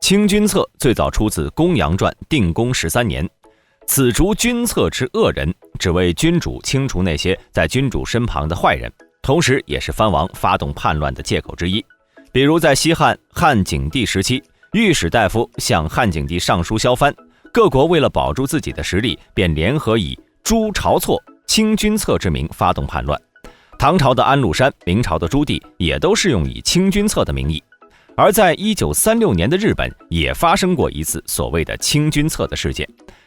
清君侧最早出自《公羊传》定公13年，此逐君侧之恶人，只为君主清除那些在君主身旁的坏人，同时也是藩王发动叛乱的借口之一。比如在西汉汉景帝时期，御史大夫向汉景帝上书削藩，各国为了保住自己的实力，便联合以诛晁错、清君侧之名发动叛乱。唐朝的安禄山、明朝的朱棣也都是用以清君侧的名义。而在1936年的日本也发生过一次所谓的清君侧的事件。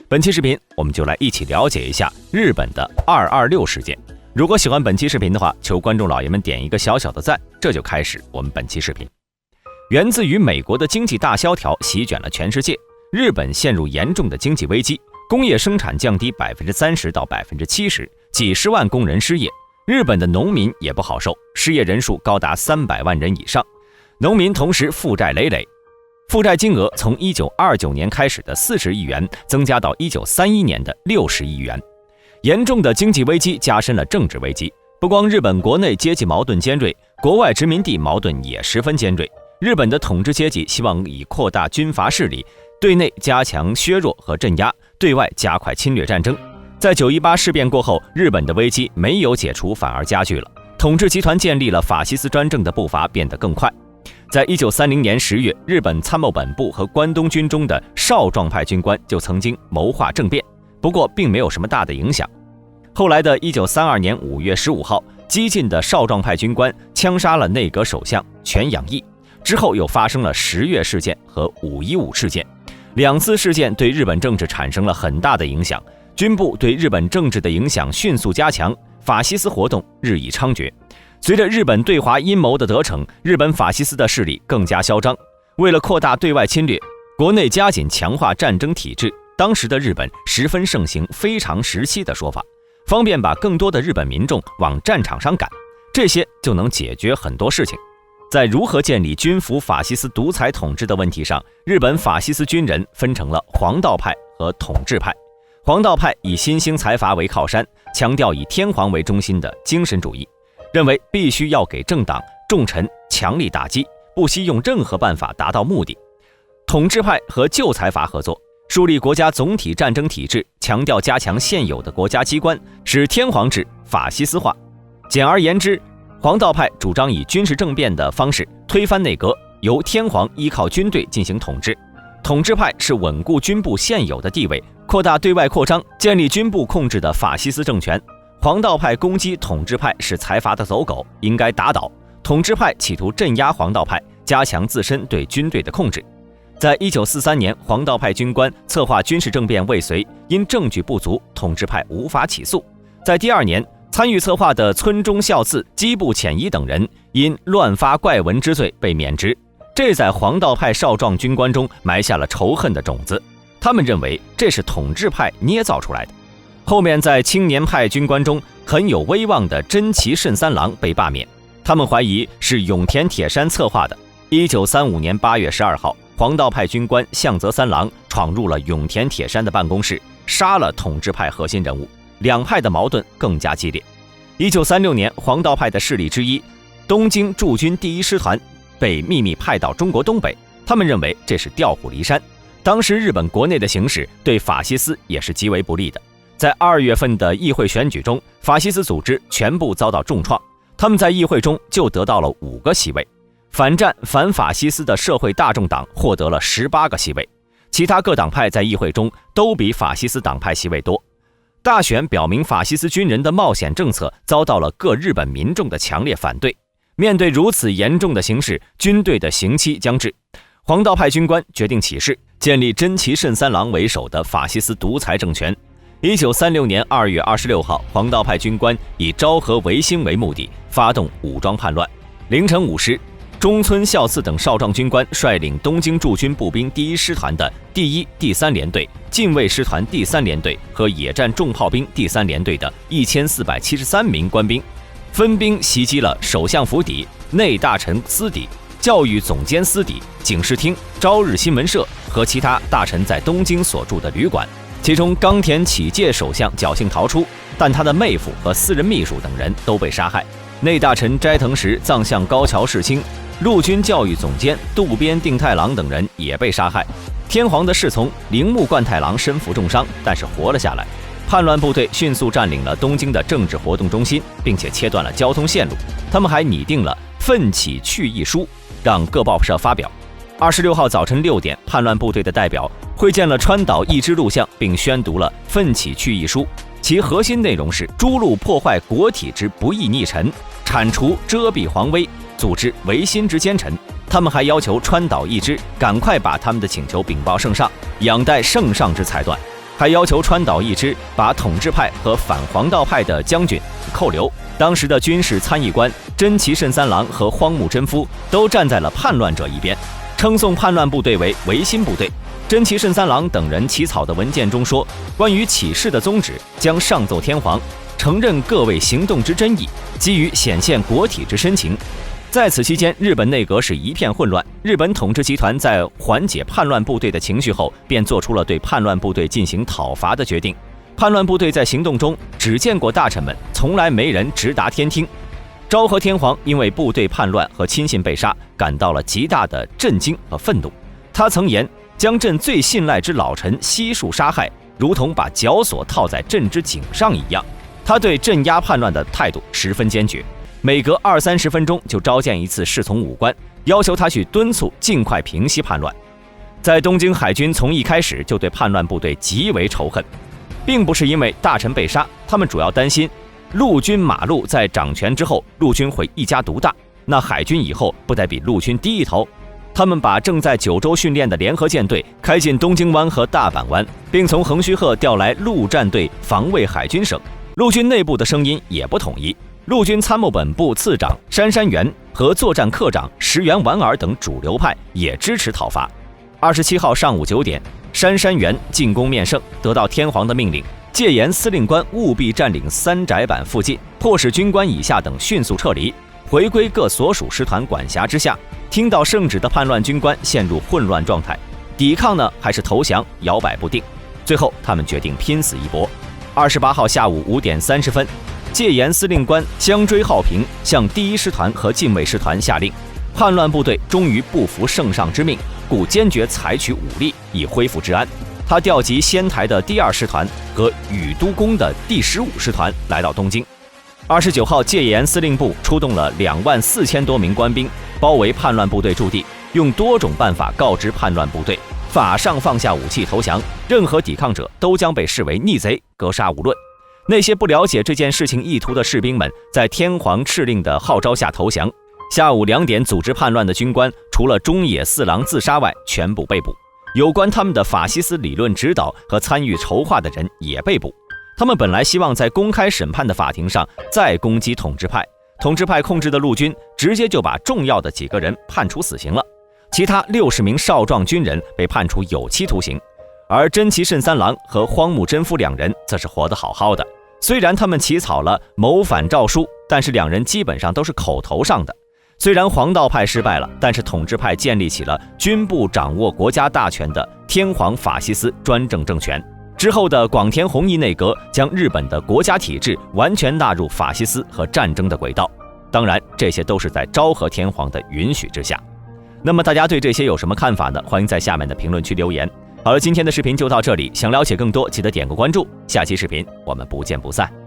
本期视频我们就来一起了解一下日本的226事件。如果喜欢本期视频的话，求观众老爷们点一个小小的赞。这就开始我们本期视频。源自于美国的经济大萧条席卷了全世界，日本陷入严重的经济危机，工业生产降低30%到70%，几十万工人失业。日本的农民也不好受，失业人数高达300万人以上。农民同时负债累累，负债金额从1929年开始的40亿元增加到1931年的60亿元。严重的经济危机加深了政治危机，不光日本国内阶级矛盾尖锐，国外殖民地矛盾也十分尖锐。日本的统治阶级希望以扩大军阀势力，对内加强削弱和镇压，对外加快侵略战争。在9·18事变过后，日本的危机没有解除，反而加剧了。统治集团建立了法西斯专政的步伐变得更快。在1930年10月，日本参谋本部和关东军中的少壮派军官就曾经谋划政变，不过并没有什么大的影响。后来的1932年5月15号，激进的少壮派军官枪杀了内阁首相全养义，之后又发生了10月事件和5·15事件，两次事件对日本政治产生了很大的影响，军部对日本政治的影响迅速加强，法西斯活动日益猖獗。随着日本对华阴谋的得逞，日本法西斯的势力更加嚣张。为了扩大对外侵略，国内加紧强化战争体制，当时的日本十分盛行非常时期的说法，方便把更多的日本民众往战场上赶，这些就能解决很多事情。在如何建立军服法西斯独裁统治的问题上，日本法西斯军人分成了皇道派和统治派。皇道派以新兴财阀为靠山，强调以天皇为中心的精神主义，认为必须要给政党重臣强力打击，不惜用任何办法达到目的。统治派和旧财阀合作，树立国家总体战争体制，强调加强现有的国家机关，使天皇制法西斯化。简而言之，皇道派主张以军事政变的方式推翻内阁，由天皇依靠军队进行统治。统治派是稳固军部现有的地位，扩大对外扩张，建立军部控制的法西斯政权。皇道派攻击统治派是财阀的走狗，应该打倒。统治派企图镇压皇道派，加强自身对军队的控制。在1943年，皇道派军官策划军事政变未遂，因证据不足，统治派无法起诉。在第二年，参与策划的村中孝次、基部潜一等人因乱发怪文之罪被免职，这在皇道派少壮军官中埋下了仇恨的种子。他们认为这是统治派捏造出来的。后面在青年派军官中很有威望的真崎慎三郎被罢免，他们怀疑是永田铁山策划的。1935年8月12号，皇道派军官相泽三郎闯入了永田铁山的办公室，杀了统治派核心人物，两派的矛盾更加激烈。1936年，皇道派的势力之一东京驻军第1师团被秘密派到中国东北，他们认为这是调虎离山。当时日本国内的形势对法西斯也是极为不利的。在2月份的议会选举中，法西斯组织全部遭到重创，他们在议会中就得到了5个席位。反战反法西斯的社会大众党获得了18个席位，其他各党派在议会中都比法西斯党派席位多。大选表明法西斯军人的冒险政策遭到了各日本民众的强烈反对。面对如此严重的形势，军队的刑期将至，皇道派军官决定起事，建立真崎慎三郎为首的法西斯独裁政权。1936年2月26号，皇道派军官以昭和维新为目的，发动武装叛乱。凌晨5时，中村孝次等少壮军官率领东京驻军步兵第1师团的第1、第3联队、近卫师团第3联队和野战重炮兵第3联队的1473名官兵，分兵袭击了首相府邸、内大臣司邸、教育总监司邸、警视厅、朝日新闻社和其他大臣在东京所住的旅馆。其中冈田启介首相侥幸逃出，但他的妹夫和私人秘书等人都被杀害。内大臣斋藤实、藏相高桥世清陆军教育总监渡边定太郎等人也被杀害。天皇的侍从铃木贯太郎身负重伤，但是活了下来。叛乱部队迅速占领了东京的政治活动中心，并且切断了交通线路。他们还拟定了奋起去意书，让各报社发表。26号早晨6点，叛乱部队的代表会见了川岛义之录像，并宣读了奋起去意书。其核心内容是诛戮破坏国体之不义逆臣，铲除遮蔽皇威，组织维新之奸臣。他们还要求川岛义之赶快把他们的请求禀报圣上，仰待圣上之裁断。还要求川岛义之把统治派和反黄道派的将军扣留。当时的军事参议官真崎慎三郎和荒木贞夫都站在了叛乱者一边，称颂叛乱部队为维新部队。真崎慎三郎等人起草的文件中说，关于起事的宗旨将上奏天皇，承认各位行动之真意，基于显现国体之深情。在此期间，日本内阁是一片混乱。日本统治集团在缓解叛乱部队的情绪后，便做出了对叛乱部队进行讨伐的决定。叛乱部队在行动中只见过大臣们，从来没人直达天听。昭和天皇因为部队叛乱和亲信被杀，感到了极大的震惊和愤怒。他曾言：“将朕最信赖之老臣悉数杀害，如同把绞索套在朕之颈上一样。”他对镇压叛乱的态度十分坚决。每隔20-30分钟就召见一次侍从武官，要求他去敦促尽快平息叛乱。在东京海军从一开始就对叛乱部队极为仇恨，并不是因为大臣被杀，他们主要担心陆军马路在掌权之后，陆军会一家独大，那海军以后不得比陆军低一头。他们把正在九州训练的联合舰队开进东京湾和大阪湾，并从横须贺调来陆战队防卫海军省。陆军内部的声音也不统一。陆军参谋本部次长杉山元和作战科长石原莞尔等主流派也支持讨伐。27号上午9点，杉山元进攻面圣，得到天皇的命令，戒严司令官务必占领三宅坂附近，迫使军官以下等迅速撤离，回归各所属师团管辖之下。听到圣旨的叛乱军官陷入混乱状态，抵抗呢还是投降，摇摆不定。最后他们决定拼死一搏。28号下午5点30分，戒严司令官香追浩平向第一师团和近卫师团下令，叛乱部队终于不服圣上之命，故坚决采取武力以恢复治安。他调集仙台的第2师团和宇都宫的第15师团来到东京。29号，戒严司令部出动了24000多名官兵，包围叛乱部队驻地，用多种办法告知叛乱部队，法上放下武器投降，任何抵抗者都将被视为逆贼，格杀无论。那些不了解这件事情意图的士兵们，在天皇敕令的号召下投降。下午2点，组织叛乱的军官除了中野四郎自杀外，全部被捕。有关他们的法西斯理论指导和参与筹划的人也被捕。他们本来希望在公开审判的法庭上再攻击统治派，统治派控制的陆军直接就把重要的几个人判处死刑了，其他60名少壮军人被判处有期徒刑。而真崎慎三郎和荒木贞夫2人则是活得好好的。虽然他们起草了谋反诏书，但是2人基本上都是口头上的。虽然黄道派失败了，但是统治派建立起了军部掌握国家大权的天皇法西斯专政政权。之后的广田弘毅内阁将日本的国家体制完全纳入法西斯和战争的轨道。当然，这些都是在昭和天皇的允许之下。那么大家对这些有什么看法呢？欢迎在下面的评论区留言。好了，今天的视频就到这里，想了解更多记得点个关注，下期视频我们不见不散。